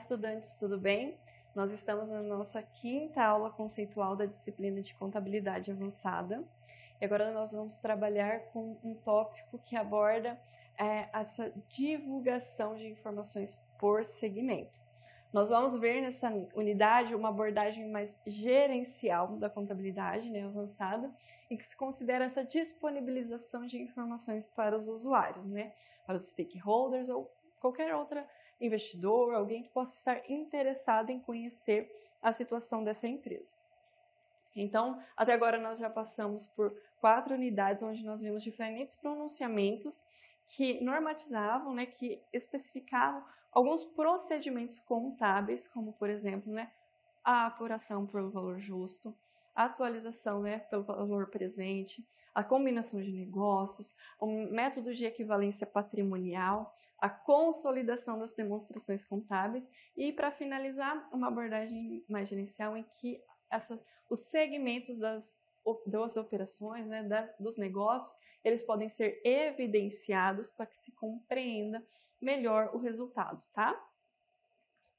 estudantes, tudo bem? Nós estamos na nossa quinta aula conceitual da disciplina de Contabilidade Avançada e agora nós vamos trabalhar com um tópico que aborda essa divulgação de informações por segmento. Nós vamos ver nessa unidade uma abordagem mais gerencial da contabilidade avançada, em que se considera essa disponibilização de informações para os usuários, para os stakeholders ou qualquer outro investidor, alguém que possa estar interessado em conhecer a situação dessa empresa. Então, até agora nós já passamos por 4 unidades onde nós vimos diferentes pronunciamentos que normatizavam, que especificavam alguns procedimentos contábeis, como por exemplo, a apuração pelo valor justo, a atualização pelo valor presente, a combinação de negócios, o método de equivalência patrimonial, a consolidação das demonstrações contábeis e, para finalizar, uma abordagem mais gerencial em que os segmentos das operações, dos negócios, eles podem ser evidenciados para que se compreenda melhor o resultado, tá?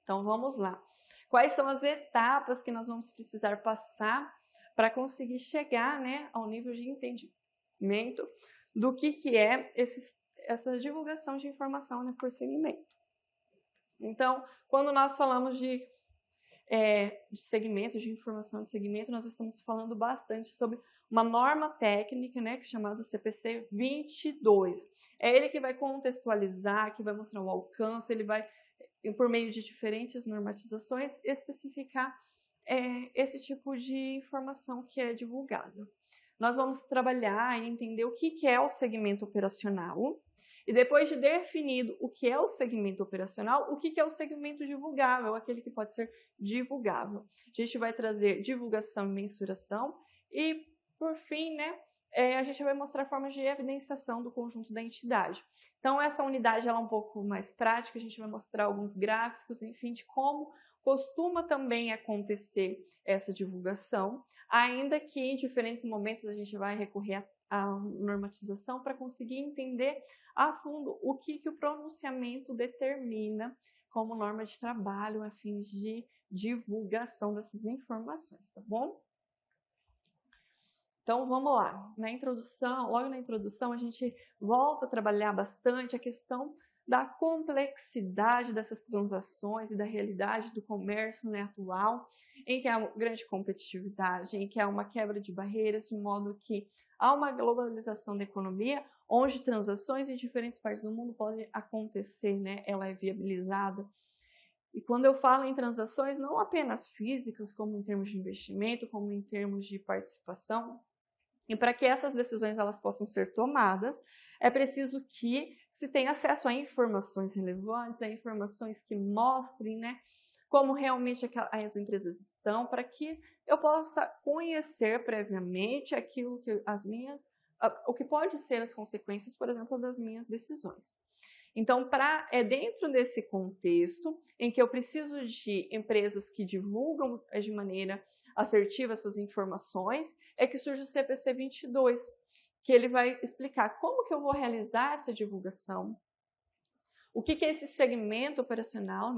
Então, vamos lá. Quais são as etapas que nós vamos precisar passar para conseguir chegar, ao nível de entendimento do que é essa divulgação de informação por segmento? Então, quando nós falamos de segmento, de informação de segmento, nós estamos falando bastante sobre uma norma técnica, que é chamada CPC 22. É ele que vai contextualizar, que vai mostrar o alcance, ele vai, por meio de diferentes normatizações, especificar esse tipo de informação que é divulgada. Nós vamos trabalhar e entender o que é o segmento operacional, e depois de definido o que é o segmento operacional, o que é o segmento divulgável, aquele que pode ser divulgável. A gente vai trazer divulgação e mensuração e, por fim, a gente vai mostrar formas de evidenciação do conjunto da entidade. Então, essa unidade ela é um pouco mais prática, a gente vai mostrar alguns gráficos, enfim, de como costuma também acontecer essa divulgação, ainda que em diferentes momentos a gente vai recorrer à normatização para conseguir entender a fundo o que o pronunciamento determina como norma de trabalho a fins de divulgação dessas informações, tá bom? Então, vamos lá. Logo na introdução, a gente volta a trabalhar bastante a questão da complexidade dessas transações e da realidade do comércio atual, em que há grande competitividade, em que há uma quebra de barreiras, de modo que há uma globalização da economia, onde transações em diferentes partes do mundo podem acontecer, ela é viabilizada. E quando eu falo em transações, não apenas físicas, como em termos de investimento, como em termos de participação, e para que essas decisões elas possam ser tomadas, é preciso que se tenha acesso a informações relevantes, a informações que mostrem, como realmente as empresas estão, para que eu possa conhecer previamente aquilo que o que pode ser as consequências, por exemplo, das minhas decisões. Então, é dentro desse contexto em que eu preciso de empresas que divulgam de maneira assertiva essas informações, é que surge o CPC 22, que ele vai explicar como que eu vou realizar essa divulgação, o que é esse segmento operacional,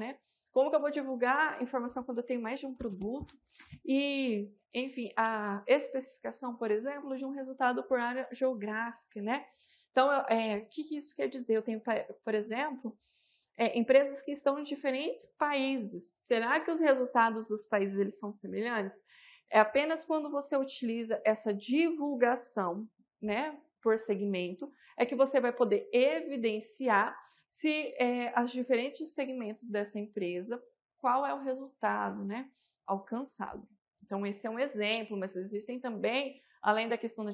como que eu vou divulgar informação quando eu tenho mais de um produto e, enfim, a especificação, por exemplo, de um resultado por área geográfica, Então, o que isso quer dizer? Eu tenho, por exemplo, empresas que estão em diferentes países. Será que os resultados dos países eles são semelhantes? É apenas quando você utiliza essa divulgação, por segmento, é que você vai poder evidenciar se os diferentes segmentos dessa empresa, qual é o resultado, alcançado. Então, esse é um exemplo, mas existem também, além da questão da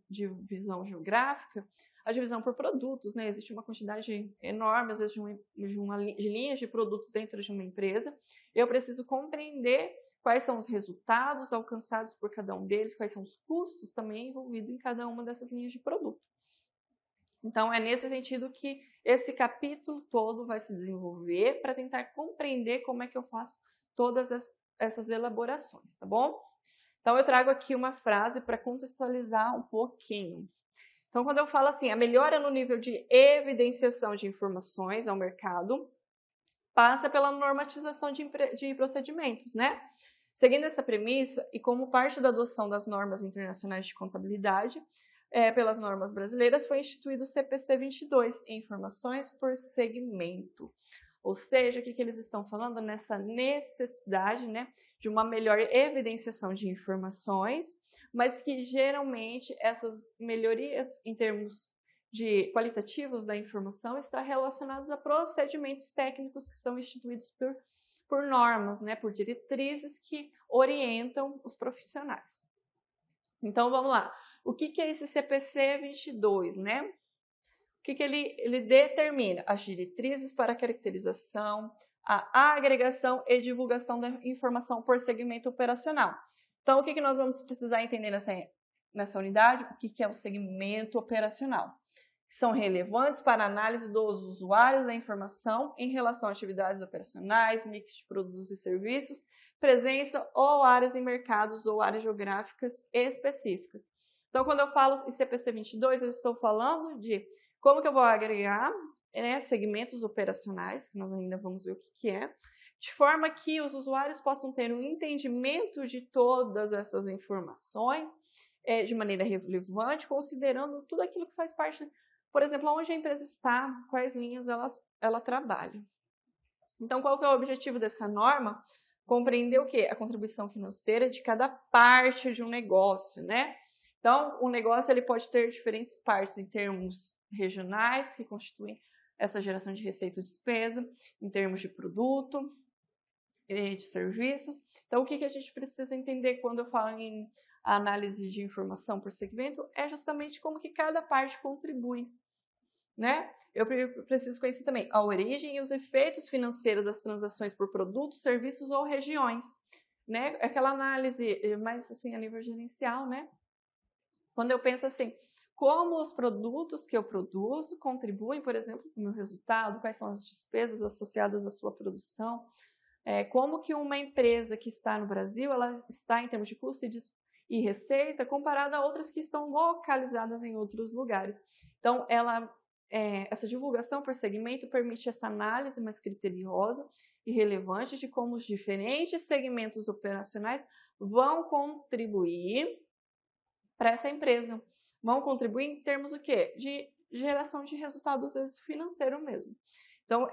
divisão geográfica, a divisão por produtos, Existe uma quantidade enorme, às vezes, de linhas de produtos dentro de uma empresa. Eu preciso compreender quais são os resultados alcançados por cada um deles, quais são os custos também envolvidos em cada uma dessas linhas de produto. Então, é nesse sentido que esse capítulo todo vai se desenvolver para tentar compreender como é que eu faço todas essas elaborações, tá bom? Então, eu trago aqui uma frase para contextualizar um pouquinho. Então, quando eu falo assim, a melhora no nível de evidenciação de informações ao mercado, passa pela normatização de procedimentos, né? Seguindo essa premissa, e como parte da adoção das normas internacionais de contabilidade, pelas normas brasileiras, foi instituído o CPC 22, Informações por Segmento. Ou seja, o que eles estão falando? Nessa necessidade, né, de uma melhor evidenciação de informações, mas que geralmente essas melhorias em termos de qualitativos da informação estão relacionados a procedimentos técnicos que são instituídos por normas, né, por diretrizes que orientam os profissionais. Então, vamos lá. O que é esse CPC 22, né? O que ele determina? As diretrizes para a caracterização, a agregação e divulgação da informação por segmento operacional. Então, o que nós vamos precisar entender nessa unidade? O que é o segmento operacional? São relevantes para a análise dos usuários da informação em relação a atividades operacionais, mix de produtos e serviços, presença ou áreas em mercados ou áreas geográficas específicas. Então, quando eu falo em CPC 22, eu estou falando de como que eu vou agregar, né, segmentos operacionais, que nós ainda vamos ver o que é, de forma que os usuários possam ter um entendimento de todas essas informações de maneira relevante, considerando tudo aquilo que faz parte, por exemplo, onde a empresa está, quais linhas ela trabalha. Então, qual que é o objetivo dessa norma? Compreender o quê? A contribuição financeira de cada parte de um negócio, né? Então, o negócio ele pode ter diferentes partes em termos regionais, que constituem essa geração de receita e despesa, em termos de produto, de serviços. Então, o que a gente precisa entender quando eu falo em análise de informação por segmento é justamente como que cada parte contribui, né? Eu preciso conhecer também a origem e os efeitos financeiros das transações por produtos, serviços ou regiões, né? Aquela análise mais assim a nível gerencial, né? Quando eu penso assim, como os produtos que eu produzo contribuem, por exemplo, para o meu resultado, quais são as despesas associadas à sua produção, como que uma empresa que está no Brasil, ela está em termos de custo e receita comparada a outras que estão localizadas em outros lugares. Então, essa divulgação por segmento permite essa análise mais criteriosa e relevante de como os diferentes segmentos operacionais vão contribuir para essa empresa. Vão contribuir em termos do quê? De geração de resultados, às vezes, financeiro mesmo. Então,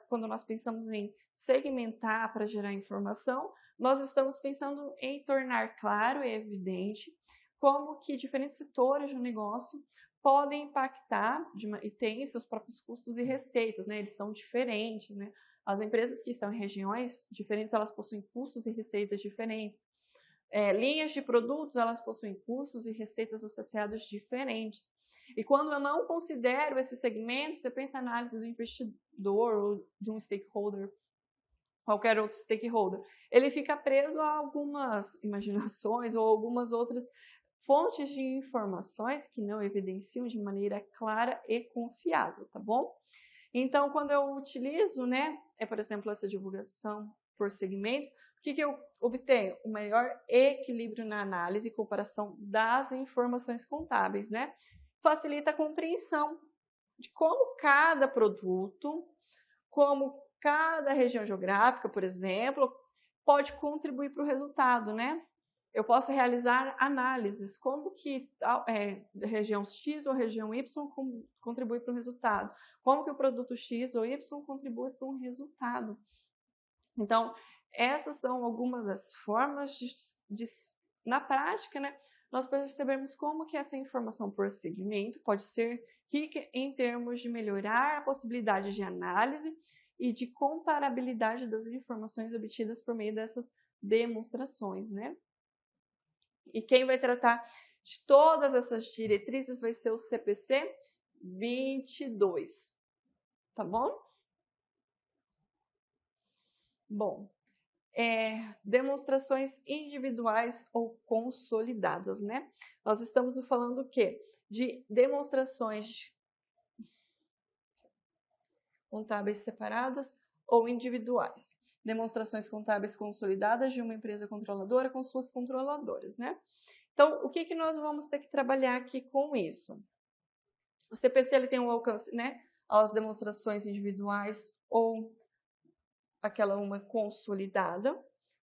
quando nós pensamos em segmentar para gerar informação, nós estamos pensando em tornar claro e evidente como que diferentes setores do negócio podem impactar e têm seus próprios custos e receitas, né? Eles são diferentes, né? As empresas que estão em regiões diferentes, elas possuem custos e receitas diferentes. Linhas de produtos, elas possuem custos e receitas associadas diferentes. E quando eu não considero esse segmento, você pensa na análise do investidor ou de um stakeholder, qualquer outro stakeholder, ele fica preso a algumas imaginações ou algumas outras fontes de informações que não evidenciam de maneira clara e confiável, tá bom? Então, quando eu utilizo, né, por exemplo, essa divulgação por segmento, o que eu obtenho? O maior equilíbrio na análise e comparação das informações contábeis, né? Facilita a compreensão de como cada produto, como cada região geográfica, por exemplo, pode contribuir para o resultado, né? Eu posso realizar análises, como que região X ou região Y contribui para o resultado, como que o produto X ou Y contribui para um resultado. Então, essas são algumas das formas na prática, né, nós percebemos como que essa informação por segmento pode ser rica em termos de melhorar a possibilidade de análise e de comparabilidade das informações obtidas por meio dessas demonstrações, né? E quem vai tratar de todas essas diretrizes vai ser o CPC 22, tá bom? Bom, demonstrações individuais ou consolidadas, né? Nós estamos falando o quê? De demonstrações contábeis separadas ou individuais. Demonstrações contábeis consolidadas de uma empresa controladora com suas controladoras, né? Então, o que nós vamos ter que trabalhar aqui com isso? O CPC ele tem um alcance, né, às demonstrações individuais ou aquela uma consolidada,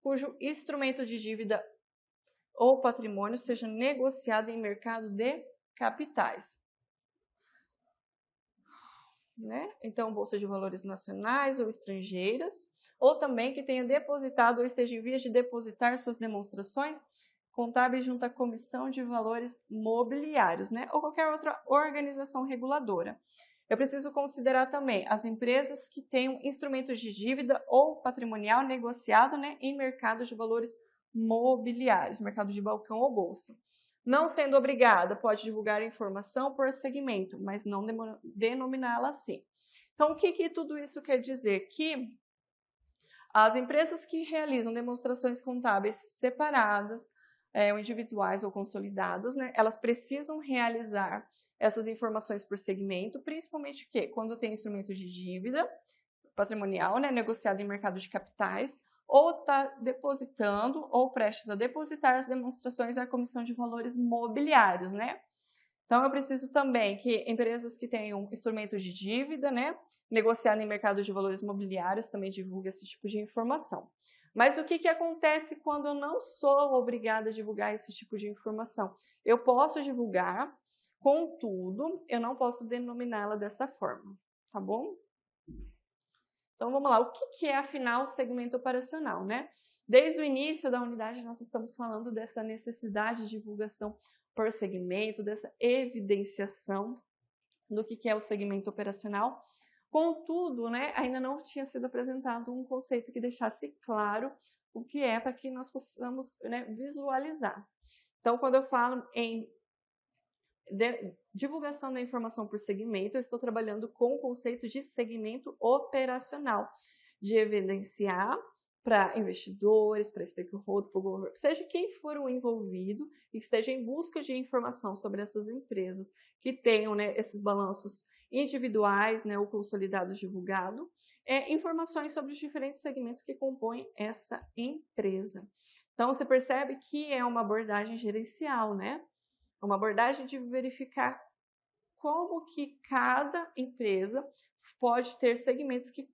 cujo instrumento de dívida ou patrimônio seja negociado em mercado de capitais. Né? Então, bolsa de valores nacionais ou estrangeiras, ou também que tenha depositado ou esteja em vias de depositar suas demonstrações contábeis junto à Comissão de Valores Mobiliários, né? Ou qualquer outra organização reguladora. Eu preciso considerar também as empresas que tenham instrumentos de dívida ou patrimonial negociado, né, em mercados de valores mobiliários, mercado de balcão ou bolsa. Não sendo obrigada, pode divulgar a informação por segmento, mas não denominá-la assim. Então, o que tudo isso quer dizer? Que as empresas que realizam demonstrações contábeis separadas, ou individuais ou consolidadas, né, elas precisam realizar essas informações por segmento, principalmente quando tem instrumento de dívida patrimonial, né, negociado em mercado de capitais, ou está depositando ou prestes a depositar as demonstrações à Comissão de Valores Mobiliários, né? Então, eu preciso também que empresas que tenham instrumentos de dívida, né, negociado em mercado de valores mobiliários, também divulguem esse tipo de informação. Mas o que acontece quando eu não sou obrigada a divulgar esse tipo de informação? Eu posso divulgar, contudo, eu não posso denominá-la dessa forma, tá bom? Então, vamos lá. O que é, afinal, o segmento operacional, né? Desde o início da unidade, nós estamos falando dessa necessidade de divulgação por segmento, dessa evidenciação do que é o segmento operacional. Contudo, né, ainda não tinha sido apresentado um conceito que deixasse claro o que é, para que nós possamos, né, visualizar. Então, quando eu falo em divulgação da informação por segmento, eu estou trabalhando com o conceito de segmento operacional, de evidenciar para investidores, para stakeholders, para o governo, seja quem for o envolvido e esteja em busca de informação sobre essas empresas que tenham, né, esses balanços individuais, né, ou consolidados divulgados, informações sobre os diferentes segmentos que compõem essa empresa. Então, você percebe que é uma abordagem gerencial, né? Uma abordagem de verificar como que cada empresa pode ter segmentos que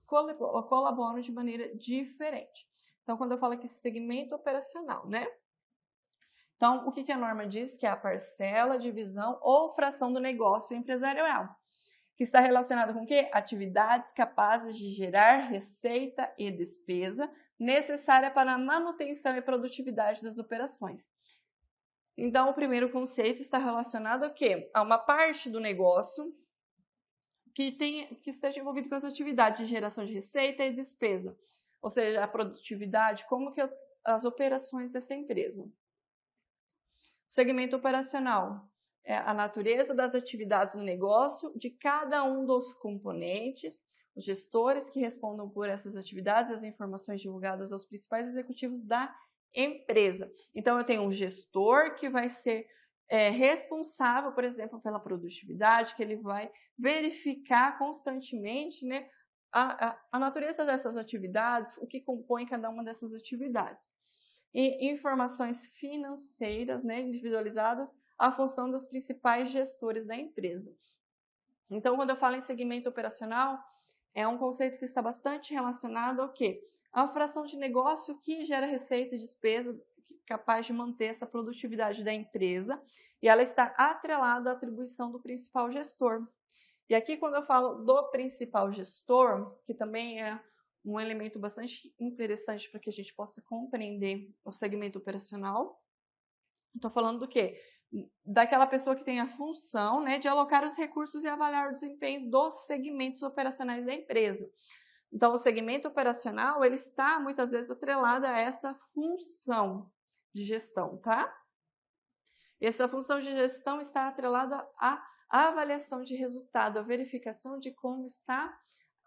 colaboram de maneira diferente. Então, quando eu falo aqui segmento operacional, né? Então, o que a norma diz? Que é a parcela, divisão ou fração do negócio empresarial, que está relacionada com o quê? Atividades capazes de gerar receita e despesa necessária para a manutenção e produtividade das operações. Então, o primeiro conceito está relacionado a quê? A uma parte do negócio que esteja envolvido com as atividades de geração de receita e despesa, ou seja, a produtividade, como que as operações dessa empresa. O segmento operacional é a natureza das atividades do negócio de cada um dos componentes, os gestores que respondam por essas atividades, as informações divulgadas aos principais executivos da empresa. Então, eu tenho um gestor que vai ser responsável, por exemplo, pela produtividade, que ele vai verificar constantemente, né, a natureza dessas atividades, o que compõe cada uma dessas atividades. E informações financeiras, né, individualizadas à função dos principais gestores da empresa. Então, quando eu falo em segmento operacional, é um conceito que está bastante relacionado ao quê? A fração de negócio que gera receita e despesa capaz de manter essa produtividade da empresa, e ela está atrelada à atribuição do principal gestor. E aqui, quando eu falo do principal gestor, que também é um elemento bastante interessante para que a gente possa compreender o segmento operacional, estou falando do quê? Daquela pessoa que tem a função, né, de alocar os recursos e avaliar o desempenho dos segmentos operacionais da empresa. Então, o segmento operacional, ele está muitas vezes atrelado a essa função de gestão, tá? Essa função de gestão está atrelada à avaliação de resultado, a verificação de como está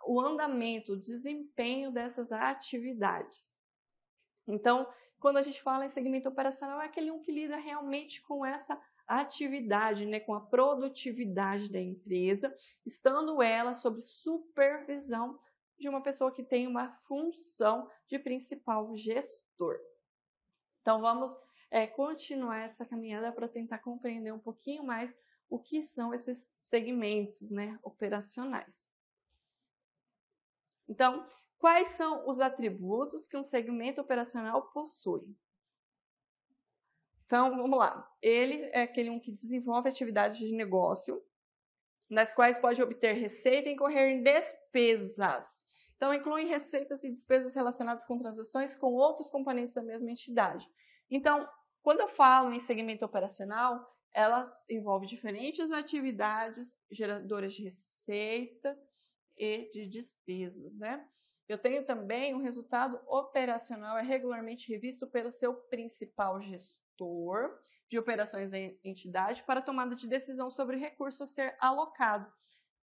o andamento, o desempenho dessas atividades. Então, quando a gente fala em segmento operacional, é aquele que lida realmente com essa atividade, né, com a produtividade da empresa, estando ela sob supervisão de uma pessoa que tem uma função de principal gestor. Então, vamos continuar essa caminhada para tentar compreender um pouquinho mais o que são esses segmentos, né, operacionais. Então, Quais são os atributos que um segmento operacional possui? Então, vamos lá. Ele é aquele um que desenvolve atividades de negócio, nas quais pode obter receita e incorrer em despesas. Então, incluem receitas e despesas relacionadas com transações com outros componentes da mesma entidade. Então, quando eu falo em segmento operacional, elas envolvem diferentes atividades geradoras de receitas e de despesas, né? Eu tenho também o resultado operacional é regularmente revisto pelo seu principal gestor de operações da entidade para tomada de decisão sobre o recurso a ser alocado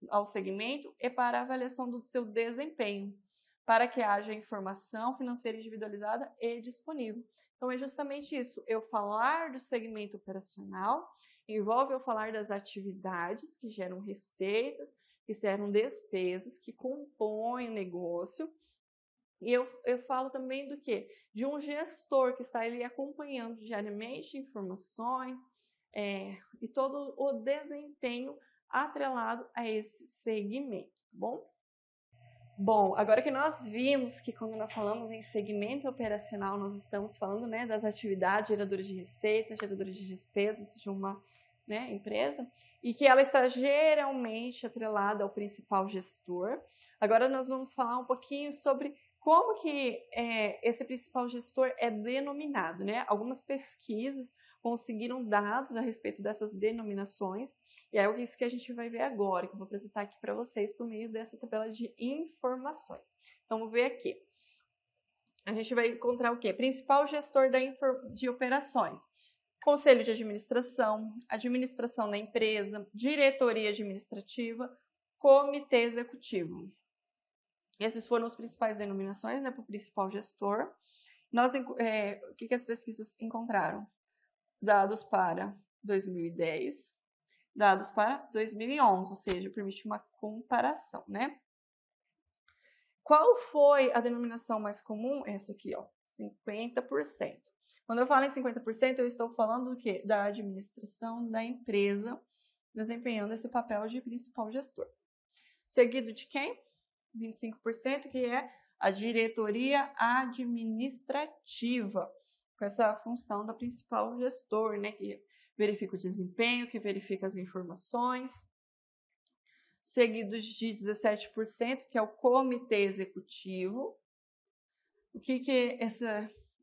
ao segmento e para a avaliação do seu desempenho, para que haja informação financeira individualizada e disponível. Então, é justamente isso. Eu falar do segmento operacional envolve eu falar das atividades que geram receitas, que geram despesas, que compõem o negócio. E eu falo também do quê? De um gestor que está ali acompanhando diariamente informações e todo o desempenho atrelado a esse segmento, tá bom? Bom, agora que nós vimos que quando nós falamos em segmento operacional, nós estamos falando, né, das atividades geradoras de receita, geradoras de despesas de uma, né, empresa, e que ela está geralmente atrelada ao principal gestor. Agora nós vamos falar um pouquinho sobre como que esse principal gestor é denominado, né? Algumas pesquisas conseguiram dados a respeito dessas denominações, e é isso que a gente vai ver agora, que eu vou apresentar aqui para vocês por meio dessa tabela de informações. Então, vamos ver aqui. A gente vai encontrar o quê? Principal gestor de operações. Conselho de administração, administração da empresa, diretoria administrativa, comitê executivo. Essas foram as principais denominações, né, para o principal gestor. O que as pesquisas encontraram? Dados para 2010, dados para 2011, ou seja, permite uma comparação, né? Qual foi a denominação mais comum? Essa aqui, ó, 50%. Quando eu falo em 50%, eu estou falando do quê? Da administração da empresa, desempenhando esse papel de principal gestor. Seguido de quem? 25%, que é a diretoria administrativa, com essa função da principal gestor, né, que verifica o desempenho, que verifica as informações. Seguidos de 17%, que é o comitê executivo. O que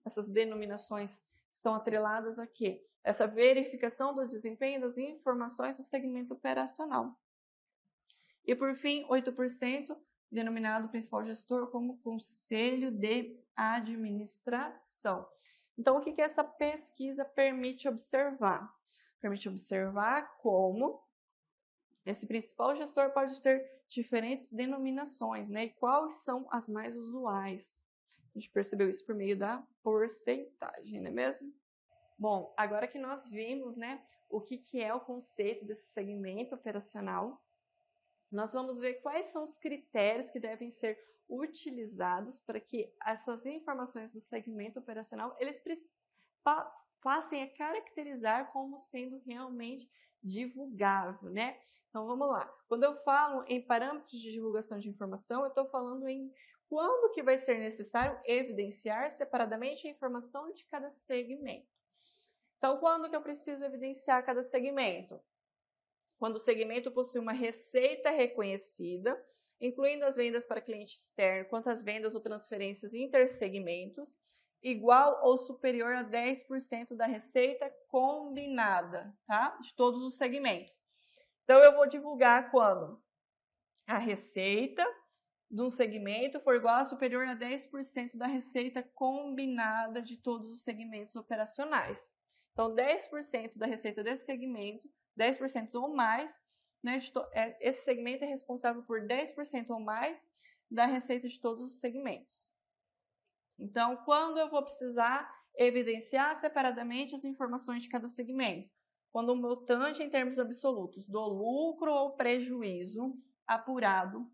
essas denominações estão atreladas aqui? Essa verificação do desempenho das informações do segmento operacional. E, por fim, 8%, denominado principal gestor como conselho de administração. Então, o que essa pesquisa permite observar? Permite observar como esse principal gestor pode ter diferentes denominações, né? E quais são as mais usuais? A gente percebeu isso por meio da porcentagem, não é mesmo? Bom, agora que nós vimos, né, o que é o conceito desse segmento operacional, nós vamos ver quais são os critérios que devem ser utilizados para que essas informações do segmento operacional eles passem a caracterizar como sendo realmente divulgável, né? Então vamos lá. Quando eu falo em parâmetros de divulgação de informação, eu estou falando em quando que vai ser necessário evidenciar separadamente a informação de cada segmento. Então, quando que eu preciso evidenciar cada segmento? Quando o segmento possui uma receita reconhecida, incluindo as vendas para cliente externo, quanto as vendas ou transferências intersegmentos, igual ou superior a 10% da receita combinada, tá? De todos os segmentos. Então, eu vou divulgar quando a receita de um segmento for igual ou superior a 10% da receita combinada de todos os segmentos operacionais. Então, 10% da receita desse segmento, 10% ou mais, né, esse segmento é responsável por 10% ou mais da receita de todos os segmentos. Então, quando eu vou precisar evidenciar separadamente as informações de cada segmento? Quando o montante em termos absolutos do lucro ou prejuízo apurado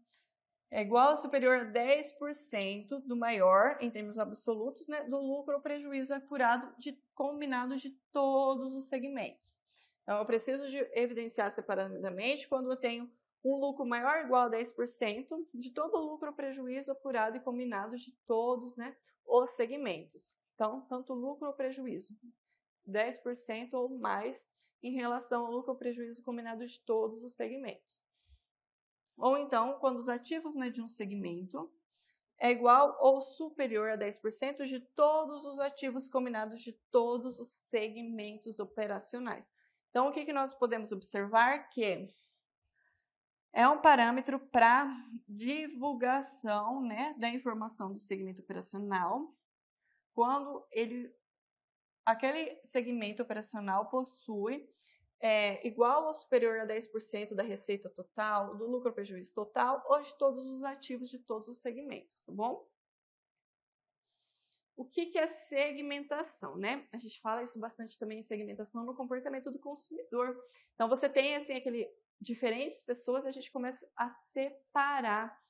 é igual ou superior a 10% do maior, em termos absolutos, né, do lucro ou prejuízo apurado combinado de todos os segmentos. Então, eu preciso de evidenciar separadamente quando eu tenho um lucro maior ou igual a 10% de todo o lucro ou prejuízo apurado e combinado de todos, né, os segmentos. Então, tanto lucro ou prejuízo, 10% ou mais em relação ao lucro ou prejuízo combinado de todos os segmentos. Ou então, quando os ativos, né, de um segmento é igual ou superior a 10% de todos os ativos combinados de todos os segmentos operacionais. Então, o que nós podemos observar? Que é um parâmetro para divulgação, né, da informação do segmento operacional, quando aquele segmento operacional possui igual ou superior a 10% da receita total, do lucro ou prejuízo total, ou de todos os ativos de todos os segmentos, tá bom? O que é segmentação, né? A gente fala isso bastante também em segmentação no comportamento do consumidor. Então, você tem, assim, diferentes pessoas, a gente começa a separar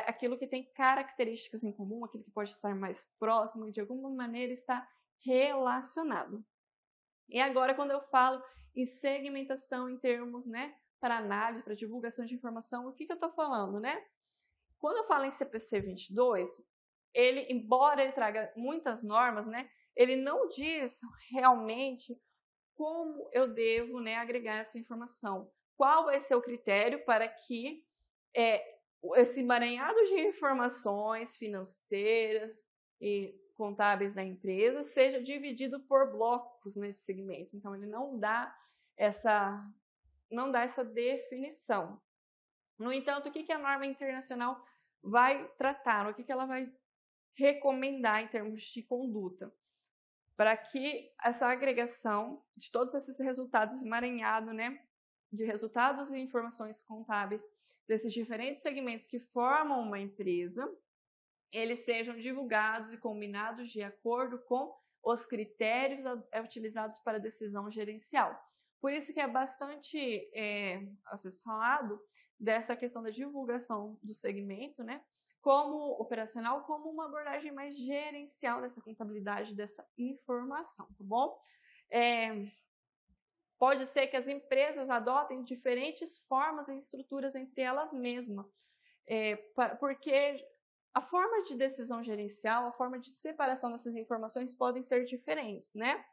aquilo que tem características em comum, aquilo que pode estar mais próximo e, de alguma maneira, está relacionado. E agora, quando eu falo em segmentação em termos, né, para análise, para divulgação de informação, o que eu estou falando, né? Quando eu falo em CPC 22, ele, embora ele traga muitas normas, né, ele não diz realmente como eu devo, né, agregar essa informação. Qual vai ser o critério para que esse emaranhado de informações financeiras e contábeis da empresa seja dividido por blocos nesse segmento. Então, ele não dá essa definição. No entanto, o que a norma internacional vai tratar? O que ela vai recomendar em termos de conduta? Para que essa agregação de todos esses resultados emaranhados, né, de resultados e informações contábeis desses diferentes segmentos que formam uma empresa, eles sejam divulgados e combinados de acordo com os critérios utilizados para a decisão gerencial. Por isso que é bastante falado dessa questão da divulgação do segmento, né, como operacional, como uma abordagem mais gerencial dessa contabilidade, dessa informação, tá bom? Pode ser que as empresas adotem diferentes formas e estruturas entre elas mesmas, porque a forma de decisão gerencial, a forma de separação dessas informações podem ser diferentes, né?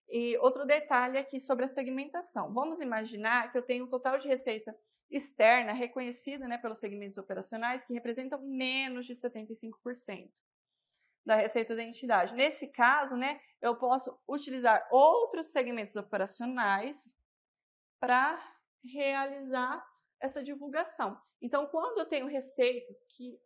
E outro detalhe aqui sobre a segmentação. Vamos imaginar que eu tenho um total de receita externa reconhecida, né, pelos segmentos operacionais que representam menos de 75% da receita da entidade. Nesse caso, né, eu posso utilizar outros segmentos operacionais para realizar essa divulgação. Então, quando eu tenho receitas que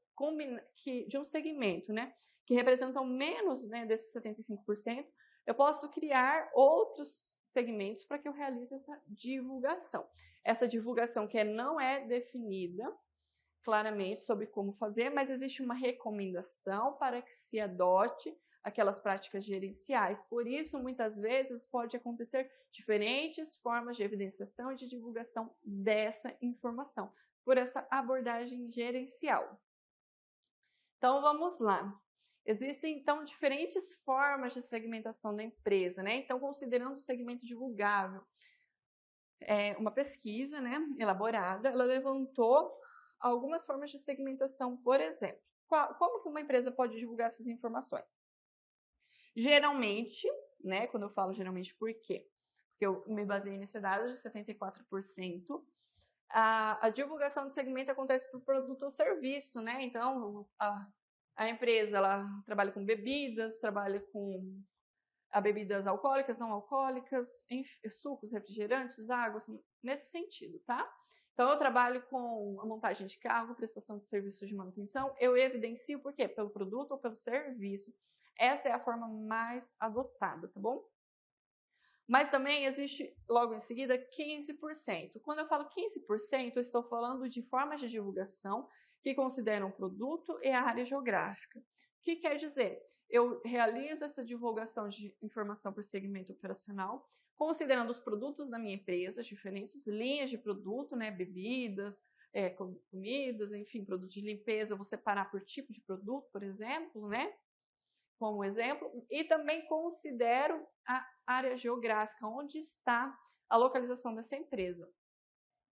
de um segmento, né, que representam menos, né, desses 75%, eu posso criar outros segmentos para que eu realize essa divulgação. Essa divulgação que não é definida claramente sobre como fazer, mas existe uma recomendação para que se adote aquelas práticas gerenciais. Por isso, muitas vezes, pode acontecer diferentes formas de evidenciação e de divulgação dessa informação, por essa abordagem gerencial. Então, vamos lá. Existem, então, diferentes formas de segmentação da empresa, né? Então, considerando o segmento divulgável, uma pesquisa, né, elaborada, ela levantou algumas formas de segmentação, por exemplo. Como que uma empresa pode divulgar essas informações? Geralmente, né, quando eu falo geralmente, por quê? Porque eu me baseei nesse dado de 74%, a divulgação do segmento acontece por produto ou serviço, né? Então, a empresa, ela trabalha com bebidas, trabalha com bebidas alcoólicas, não alcoólicas, sucos, refrigerantes, águas, nesse sentido, tá? Então, eu trabalho com a montagem de carro, prestação de serviços de manutenção, eu evidencio por quê? Pelo produto ou pelo serviço. Essa é a forma mais adotada, tá bom? Mas também existe, logo em seguida, 15%. Quando eu falo 15%, eu estou falando de formas de divulgação que consideram o produto e a área geográfica. O que quer dizer? Eu realizo essa divulgação de informação por segmento operacional, considerando os produtos da minha empresa, diferentes linhas de produto, né, bebidas, comidas, enfim, produtos de limpeza, eu vou separar por tipo de produto, por exemplo, né? Como exemplo, e também considero a área geográfica, onde está a localização dessa empresa.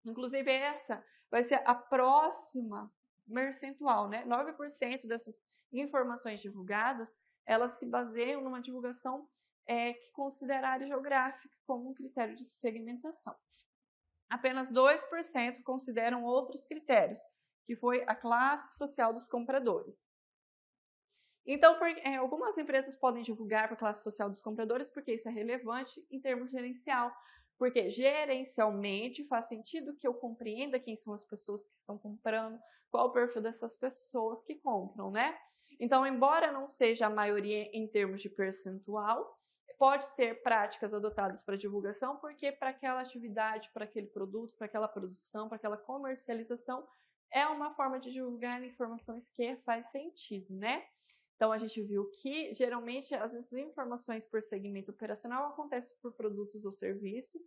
Inclusive, essa vai ser a próxima percentual, né? 9% dessas informações divulgadas, elas se baseiam numa divulgação que considera a área geográfica como um critério de segmentação. Apenas 2% consideram outros critérios, que foi a classe social dos compradores. Então, algumas empresas podem divulgar para a classe social dos compradores porque isso é relevante em termos gerencial, porque gerencialmente faz sentido que eu compreenda quem são as pessoas que estão comprando, qual o perfil dessas pessoas que compram, né? Então, embora não seja a maioria em termos de percentual, pode ser práticas adotadas para divulgação, porque para aquela atividade, para aquele produto, para aquela produção, para aquela comercialização, é uma forma de divulgar informações que faz sentido, né? Então, a gente viu que, geralmente, as informações por segmento operacional acontecem por produtos ou serviços.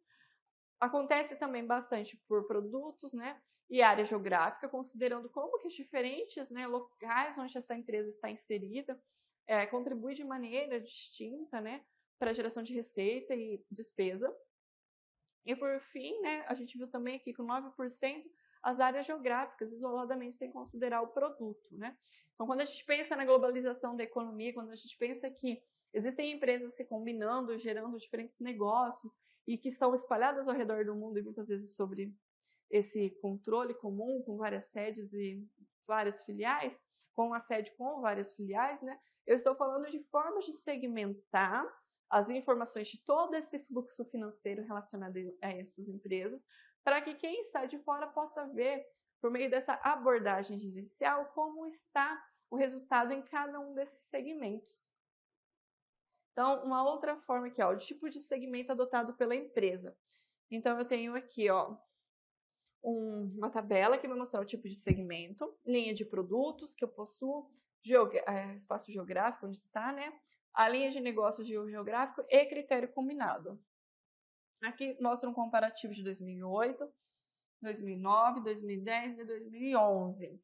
Acontece também bastante por produtos, né? E área geográfica, considerando como que os diferentes, né, locais onde essa empresa está inserida contribuem de maneira distinta, né, para a geração de receita e despesa. E, por fim, né, a gente viu também aqui com 9% as áreas geográficas, isoladamente, sem considerar o produto, né? Então, quando a gente pensa na globalização da economia, quando a gente pensa que existem empresas se combinando, gerando diferentes negócios e que estão espalhadas ao redor do mundo e muitas vezes sobre esse controle comum, com várias sedes e várias filiais, com a sede com várias filiais, né? Eu estou falando de formas de segmentar as informações de todo esse fluxo financeiro relacionado a essas empresas, para que quem está de fora possa ver, por meio dessa abordagem gerencial, como está o resultado em cada um desses segmentos. Então, uma outra forma aqui, ó, o tipo de segmento adotado pela empresa. Então, eu tenho aqui, ó, uma tabela que vai mostrar o tipo de segmento, linha de produtos que eu possuo, espaço geográfico onde está, né? A linha de negócios geográfico e critério combinado. Aqui mostra um comparativo de 2008, 2009, 2010 e 2011.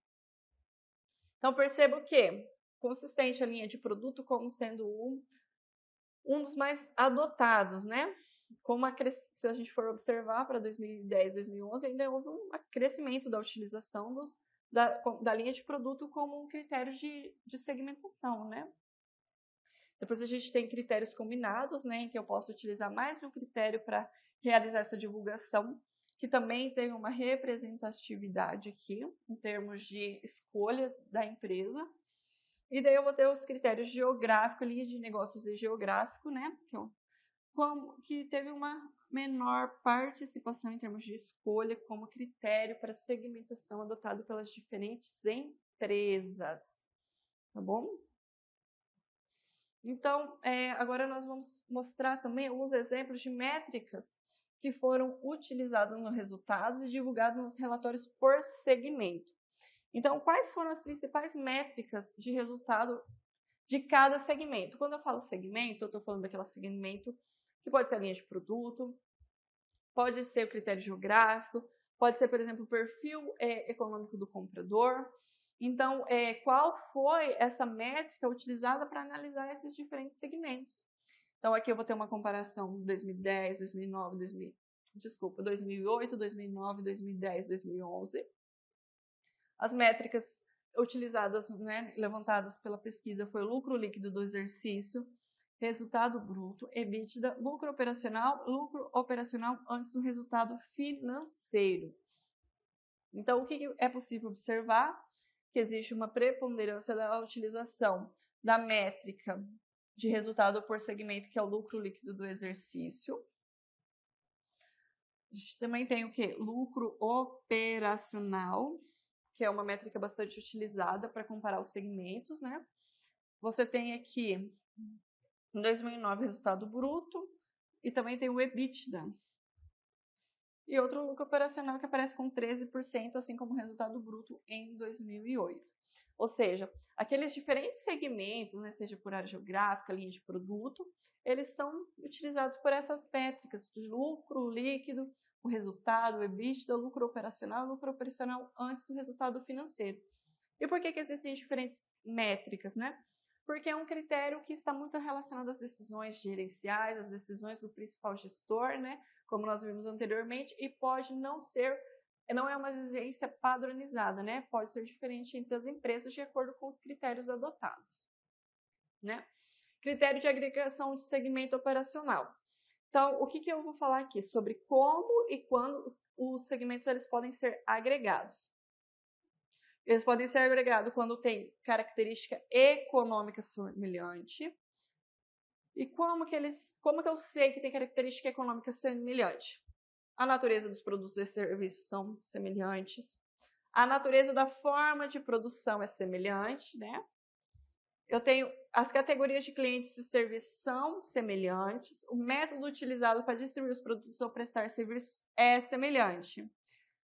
Então, percebo que consistente a linha de produto como sendo um dos mais adotados, né? Se a gente for observar para 2010, 2011, ainda houve um crescimento da utilização da linha de produto como um critério de segmentação, né? Depois a gente tem critérios combinados, né, em que eu posso utilizar mais de um critério para realizar essa divulgação, que também tem uma representatividade aqui, em termos de escolha da empresa. E daí eu vou ter os critérios geográfico, linha de negócios e geográfico, né, que teve uma menor participação em termos de escolha como critério para segmentação adotado pelas diferentes empresas, tá bom? Então, agora nós vamos mostrar também alguns exemplos de métricas que foram utilizadas nos resultados e divulgados nos relatórios por segmento. Então, quais foram as principais métricas de resultado de cada segmento? Quando eu falo segmento, eu estou falando daquele segmento que pode ser a linha de produto, pode ser o critério geográfico, pode ser, por exemplo, o perfil econômico do comprador. Então, qual foi essa métrica utilizada para analisar esses diferentes segmentos? Então, aqui eu vou ter uma comparação 2010, 2009, 2008, 2009, 2010, 2011. As métricas utilizadas, né, levantadas pela pesquisa foi o lucro líquido do exercício, resultado bruto, EBITDA, lucro operacional antes do resultado financeiro. Então, o que é possível observar? Que existe uma preponderância da utilização da métrica de resultado por segmento, que é o lucro líquido do exercício. A gente também tem o quê? Lucro operacional, que é uma métrica bastante utilizada para comparar os segmentos, né? Você tem aqui, em 2009, resultado bruto, e também tem o EBITDA. E outro lucro operacional que aparece com 13%, assim como o resultado bruto em 2008. Ou seja, aqueles diferentes segmentos, né, seja por área geográfica, linha de produto, eles são utilizados por essas métricas de lucro líquido, o resultado, o EBITDA, lucro operacional antes do resultado financeiro. E por que existem diferentes métricas, né? Porque é um critério que está muito relacionado às decisões gerenciais, às decisões do principal gestor, né? Como nós vimos anteriormente, e pode não ser não é uma exigência padronizada, né? Pode ser diferente entre as empresas de acordo com os critérios adotados, né? Critério de agregação de segmento operacional. Então, o que eu vou falar aqui? Sobre como e quando os segmentos eles podem ser agregados. Eles podem ser agregados quando tem característica econômica semelhante. E como que eu sei que tem característica econômica semelhante? A natureza dos produtos e serviços são semelhantes. A natureza da forma de produção é semelhante, né? Eu tenho as categorias de clientes e serviços são semelhantes. O método utilizado para distribuir os produtos ou prestar serviços é semelhante.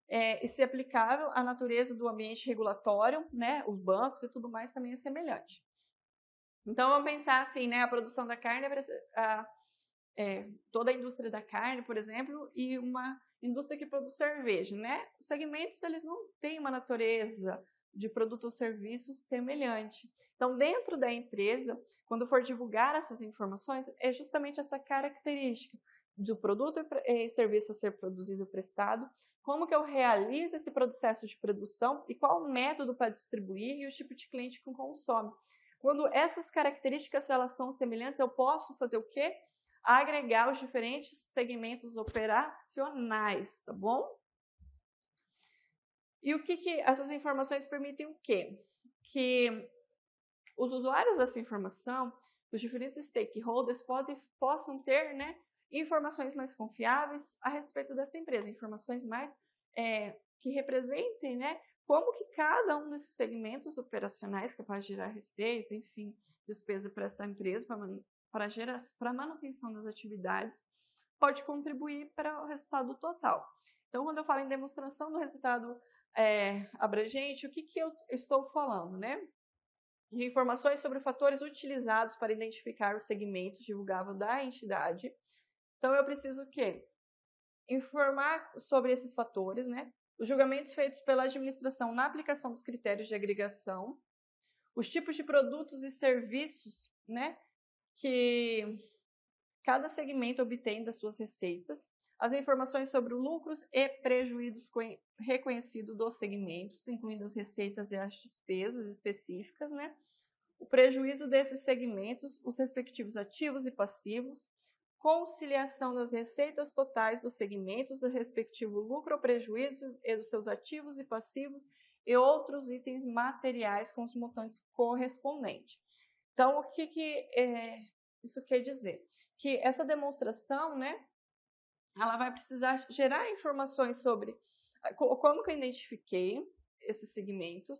E se aplicável, a natureza do ambiente regulatório, né? Os bancos e tudo mais também é semelhante. Então, vamos pensar assim, né? A produção da carne, toda a indústria da carne, por exemplo, e uma indústria que produz cerveja, né? Os segmentos, eles não têm uma natureza de produto ou serviço semelhante. Então, dentro da empresa, quando for divulgar essas informações, é justamente essa característica do produto e serviço a ser produzido e prestado, como que eu realizo esse processo de produção e qual o método para distribuir e o tipo de cliente que consome. Quando essas características elas são semelhantes, eu posso fazer o quê? Agregar os diferentes segmentos operacionais, tá bom? E o que essas informações permitem o quê? Que os usuários dessa informação, os diferentes stakeholders possam ter, né, informações mais confiáveis a respeito dessa empresa, informações mais que representem, né, como que cada um desses segmentos operacionais capaz de gerar receita, enfim, despesa para essa empresa, para a manutenção das atividades, pode contribuir para o resultado total. Então, quando eu falo em demonstração do resultado abrangente, o que eu estou falando, né? De informações sobre fatores utilizados para identificar os segmentos divulgáveis da entidade. Então, eu preciso o quê? Informar sobre esses fatores, né? Os julgamentos feitos pela administração na aplicação dos critérios de agregação, os tipos de produtos e serviços, né, que cada segmento obtém das suas receitas, as informações sobre lucros e prejuízos reconhecidos dos segmentos, incluindo as receitas e as despesas específicas, né? O prejuízo desses segmentos, os respectivos ativos e passivos, conciliação das receitas totais dos segmentos, do respectivo lucro ou prejuízo e dos seus ativos e passivos e outros itens materiais com os montantes correspondentes. Então, o que isso quer dizer? Que essa demonstração, né, ela vai precisar gerar informações sobre como que eu identifiquei esses segmentos,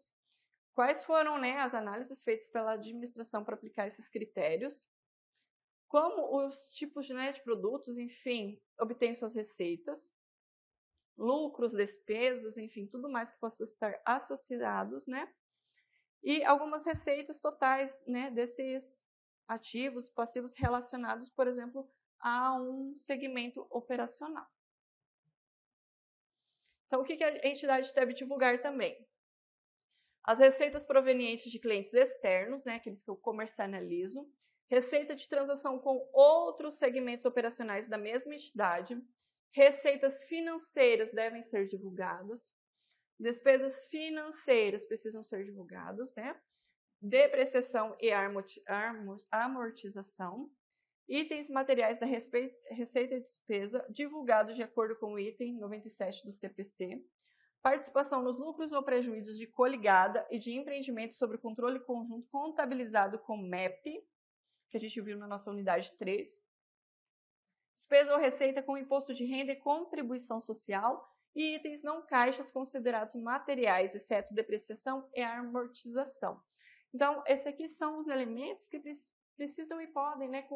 quais foram, né, as análises feitas pela administração para aplicar esses critérios, como os tipos, né, de produtos, enfim, obtêm suas receitas, lucros, despesas, enfim, tudo mais que possa estar associados, né, e algumas receitas totais, né, desses ativos, passivos relacionados, por exemplo, a um segmento operacional. Então, o que a entidade deve divulgar também? As receitas provenientes de clientes externos, né, aqueles que eu comercializo, receita de transação com outros segmentos operacionais da mesma entidade, receitas financeiras devem ser divulgadas, despesas financeiras precisam ser divulgadas, né? Depreciação e amortização, itens materiais da receita e despesa divulgados de acordo com o item 97 do CPC, participação nos lucros ou prejuízos de coligada e de empreendimento sobre o controle conjunto contabilizado com MEP, que a gente viu na nossa unidade 3, despesa ou receita com imposto de renda e contribuição social e itens não caixas considerados materiais, exceto depreciação e amortização. Então, esses aqui são os elementos que precisam e podem, né,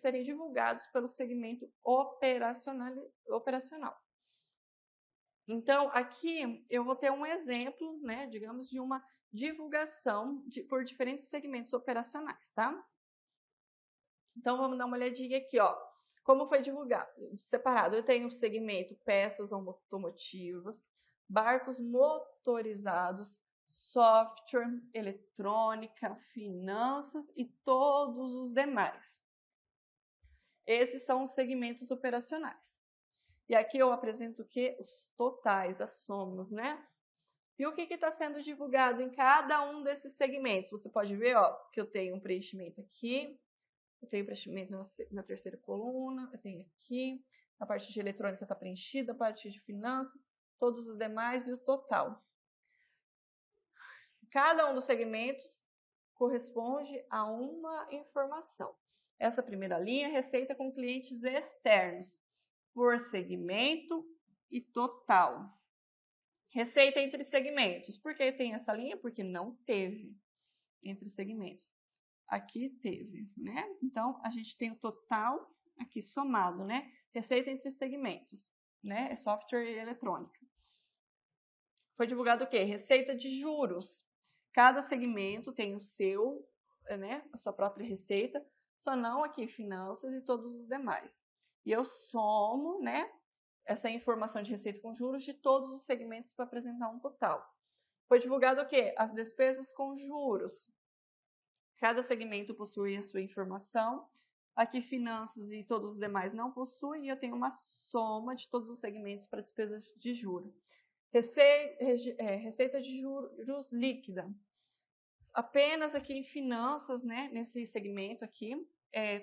serem divulgados pelo segmento operacional. Então, aqui eu vou ter um exemplo, né, digamos, de uma divulgação por diferentes segmentos operacionais, tá? Então, vamos dar uma olhadinha aqui, ó. Como foi divulgado? Separado, eu tenho o segmento peças automotivas, barcos motorizados, software, eletrônica, finanças e todos os demais. Esses são os segmentos operacionais. E aqui eu apresento o quê? Os totais, as somas, né? E o que está sendo divulgado em cada um desses segmentos? Você pode ver, ó, que eu tenho um preenchimento aqui, eu tenho preenchimento na terceira coluna, eu tenho aqui, a parte de eletrônica está preenchida, a parte de finanças, todos os demais e o total. Cada um dos segmentos corresponde a uma informação. Essa primeira linha, receita com clientes externos, por segmento e total. Receita entre segmentos. Por que tem essa linha? Porque não teve entre segmentos. Aqui teve, né? Então, a gente tem o total aqui somado, né? Receita entre segmentos, né? É software e eletrônica. Foi divulgado o quê? Receita de juros. Cada segmento tem o seu, né? A sua própria receita, só não aqui finanças e todos os demais. E eu somo, né? Essa informação de receita com juros de todos os segmentos para apresentar um total. Foi divulgado o quê? As despesas com juros. Cada segmento possui a sua informação. Aqui, finanças e todos os demais não possuem, e eu tenho uma soma de todos os segmentos para despesas de juros. Receita de juros líquida. Apenas aqui em finanças, né, nesse segmento aqui,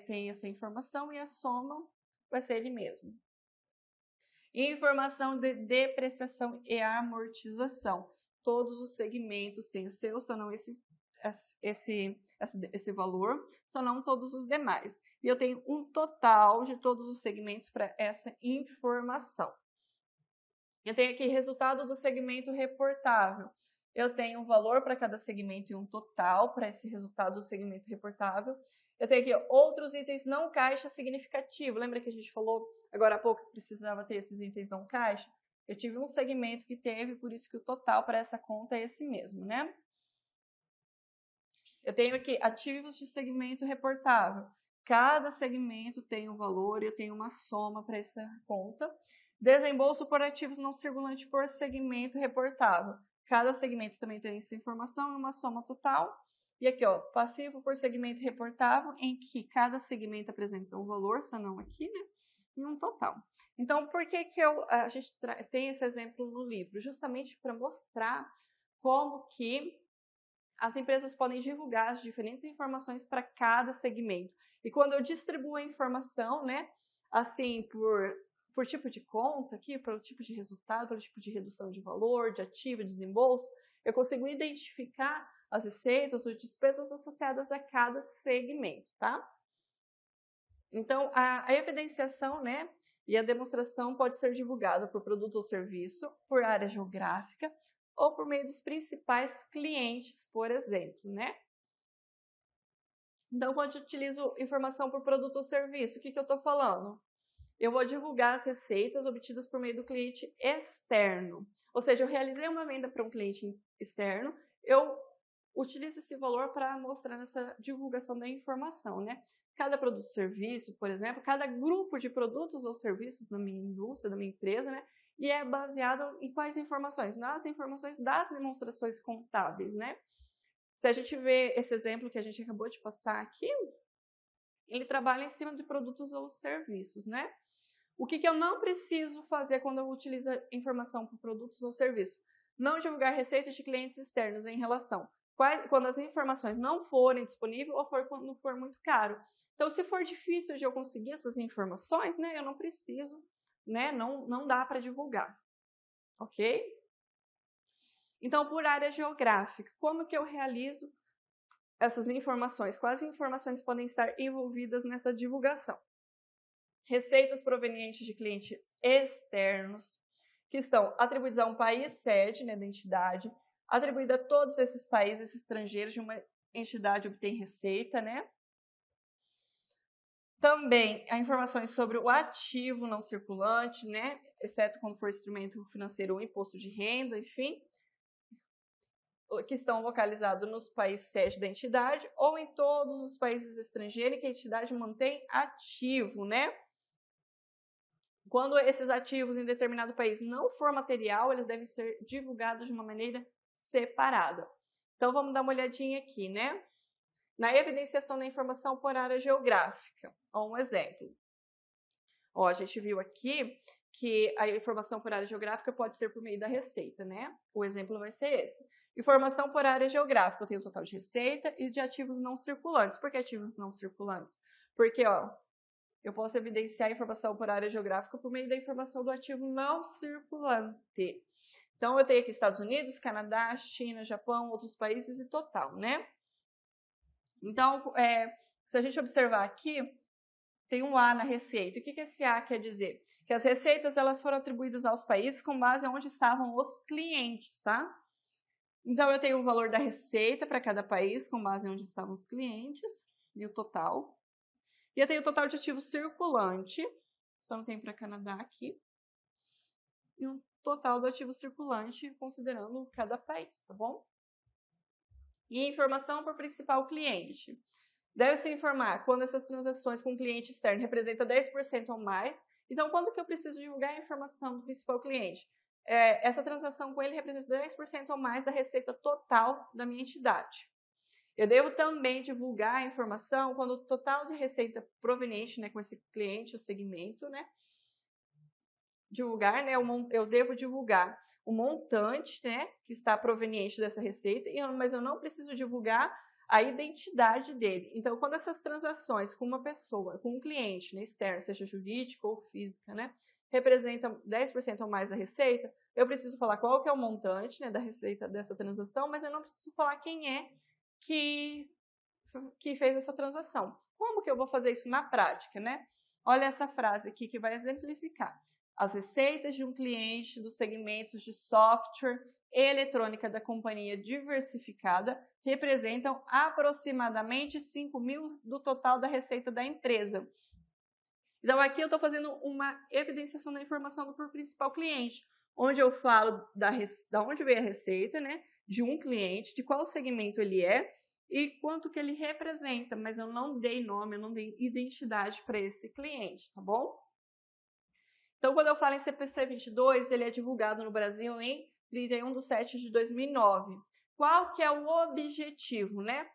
tem essa informação e a soma vai ser ele mesmo. Informação de depreciação e amortização. Todos os segmentos têm o seu, só não esse valor, só não todos os demais. E eu tenho um total de todos os segmentos para essa informação. Eu tenho aqui resultado do segmento reportável. Eu tenho um valor para cada segmento e um total para esse resultado do segmento reportável. Eu tenho aqui outros itens não caixa significativo. Lembra que a gente falou agora há pouco que precisava ter esses itens não caixa? Eu tive um segmento que teve, por isso que o total para essa conta é esse mesmo, né? Eu tenho aqui ativos de segmento reportável. Cada segmento tem um valor e eu tenho uma soma para essa conta. Desembolso por ativos não circulantes por segmento reportável. Cada segmento também tem essa informação e uma soma total. E aqui, ó, passivo por segmento reportável, em que cada segmento apresenta um valor, só não aqui, né? E um total. Então, por que a gente tem esse exemplo no livro? Justamente para mostrar como que as empresas podem divulgar as diferentes informações para cada segmento. E quando eu distribuo a informação, né, assim, por tipo de conta aqui, pelo tipo de resultado, pelo tipo de redução de valor, de ativo, de desembolso, eu consigo identificar as receitas ou despesas associadas a cada segmento, tá? Então, a evidenciação, né, e a demonstração pode ser divulgada por produto ou serviço, por área geográfica, ou por meio dos principais clientes, por exemplo, né? Então, quando eu utilizo informação por produto ou serviço, o que eu estou falando? Eu vou divulgar as receitas obtidas por meio do cliente externo. Ou seja, eu realizei uma venda para um cliente externo, eu utilizo esse valor para mostrar nessa divulgação da informação, né? Cada produto ou serviço, por exemplo, cada grupo de produtos ou serviços na minha indústria, na minha empresa, né? E é baseado em quais informações? Nas informações das demonstrações contábeis, né? Se a gente vê esse exemplo que a gente acabou de passar aqui, ele trabalha em cima de produtos ou serviços, né? O que eu não preciso fazer quando eu utilizo informação por produtos ou serviços? Não divulgar receitas de clientes externos em relação quando as informações não forem disponíveis ou quando for muito caro. Então, se for difícil de eu conseguir essas informações, né, eu não preciso, né, não dá para divulgar, ok? Então, por área geográfica, como que eu realizo essas informações? Quais informações podem estar envolvidas nessa divulgação? Receitas provenientes de clientes externos, que estão atribuídos a um país sede, né, da entidade, atribuída a todos esses países estrangeiros de uma entidade obtém receita, né? Também há informações sobre o ativo não circulante, né? Exceto quando for instrumento financeiro ou imposto de renda, enfim, que estão localizados nos países sede da entidade ou em todos os países estrangeiros que a entidade mantém ativo, né? Quando esses ativos em determinado país não for material, eles devem ser divulgados de uma maneira separada. Então, vamos dar uma olhadinha aqui, né? Na evidenciação da informação por área geográfica. Ó, um exemplo. Ó, a gente viu aqui que a informação por área geográfica pode ser por meio da receita, né? O exemplo vai ser esse. Informação por área geográfica, eu tenho o total de receita e de ativos não circulantes. Por que ativos não circulantes? Porque, ó, eu posso evidenciar a informação por área geográfica por meio da informação do ativo não circulante. Então, eu tenho aqui Estados Unidos, Canadá, China, Japão, outros países e total, né? Então, se a gente observar aqui, tem um A na receita. O que esse A quer dizer? Que as receitas elas foram atribuídas aos países com base em onde estavam os clientes, tá? Então, eu tenho o valor da receita para cada país com base em onde estavam os clientes e o total. E eu tenho o total de ativo circulante, só não tem para Canadá aqui. E o total do ativo circulante considerando cada país, tá bom? E informação por principal cliente. Deve-se informar quando essas transações com cliente externo representam 10% ou mais. Então, quando que eu preciso divulgar a informação do principal cliente? Essa transação com ele representa 10% ou mais da receita total da minha entidade. Eu devo também divulgar a informação quando o total de receita proveniente, né, com esse cliente, o segmento, né? Divulgar, né? Eu devo divulgar o montante, né, que está proveniente dessa receita, mas eu não preciso divulgar a identidade dele. Então, quando essas transações com uma pessoa, com um cliente, né, externo, seja jurídica ou física, né, representam 10% ou mais da receita, eu preciso falar qual que é o montante, né, da receita dessa transação, mas eu não preciso falar quem é que fez essa transação. Como que eu vou fazer isso na prática, né? Olha essa frase aqui que vai exemplificar. As receitas de um cliente dos segmentos de software e eletrônica da companhia diversificada representam aproximadamente 5.000 do total da receita da empresa. Então, aqui eu estou fazendo uma evidenciação da informação do principal cliente, onde eu falo da onde veio a receita, né, de um cliente, de qual segmento ele é e quanto que ele representa, mas eu não dei nome, eu não dei identidade para esse cliente, tá bom? Então, quando eu falo em CPC 22, ele é divulgado no Brasil em 31/7/2009. Qual que é o objetivo, né?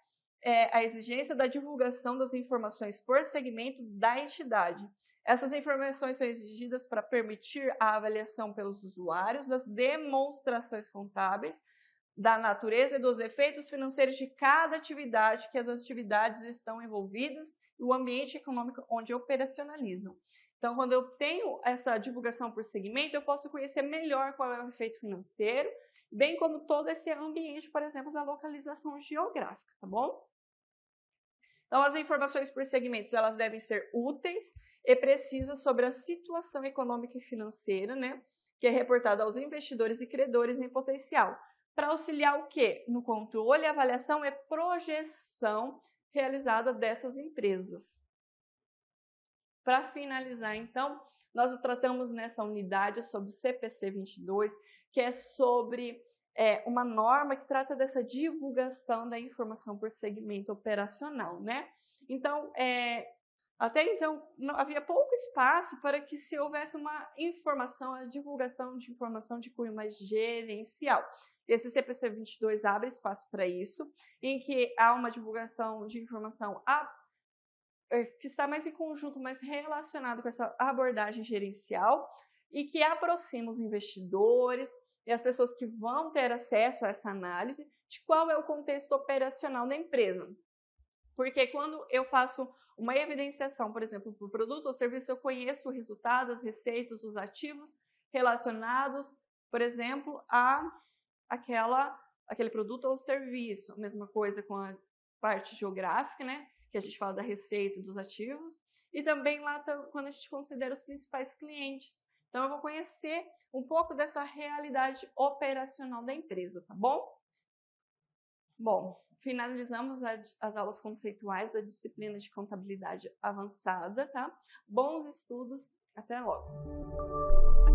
A exigência da divulgação das informações por segmento da entidade. Essas informações são exigidas para permitir a avaliação pelos usuários das demonstrações contábeis, da natureza e dos efeitos financeiros de cada atividade que as atividades estão envolvidas e o ambiente econômico onde operacionalizam. Então, quando eu tenho essa divulgação por segmento, eu posso conhecer melhor qual é o efeito financeiro, bem como todo esse ambiente, por exemplo, da localização geográfica, tá bom? Então, as informações por segmentos, elas devem ser úteis e precisas sobre a situação econômica e financeira, né, que é reportada aos investidores e credores em potencial, para auxiliar o quê? No controle, avaliação e projeção realizada dessas empresas. Para finalizar, então, nós tratamos nessa unidade sobre o CPC 22, que é sobre uma norma que trata dessa divulgação da informação por segmento operacional, né? Então, até então, havia pouco espaço para que se houvesse uma informação, a divulgação de informação de cunho mais gerencial. Esse CPC 22 abre espaço para isso, em que há uma divulgação de informação que está mais em conjunto, mais relacionado com essa abordagem gerencial e que aproxima os investidores e as pessoas que vão ter acesso a essa análise de qual é o contexto operacional da empresa. Porque quando eu faço uma evidenciação, por exemplo, para o produto ou serviço, eu conheço o resultado, as receitas, os ativos relacionados, por exemplo, a aquele produto ou serviço. A mesma coisa com a parte geográfica, né? Que a gente fala da receita dos ativos, e também lá quando a gente considera os principais clientes. Então, eu vou conhecer um pouco dessa realidade operacional da empresa, tá bom? Bom, finalizamos as aulas conceituais da disciplina de contabilidade avançada, tá? Bons estudos, até logo!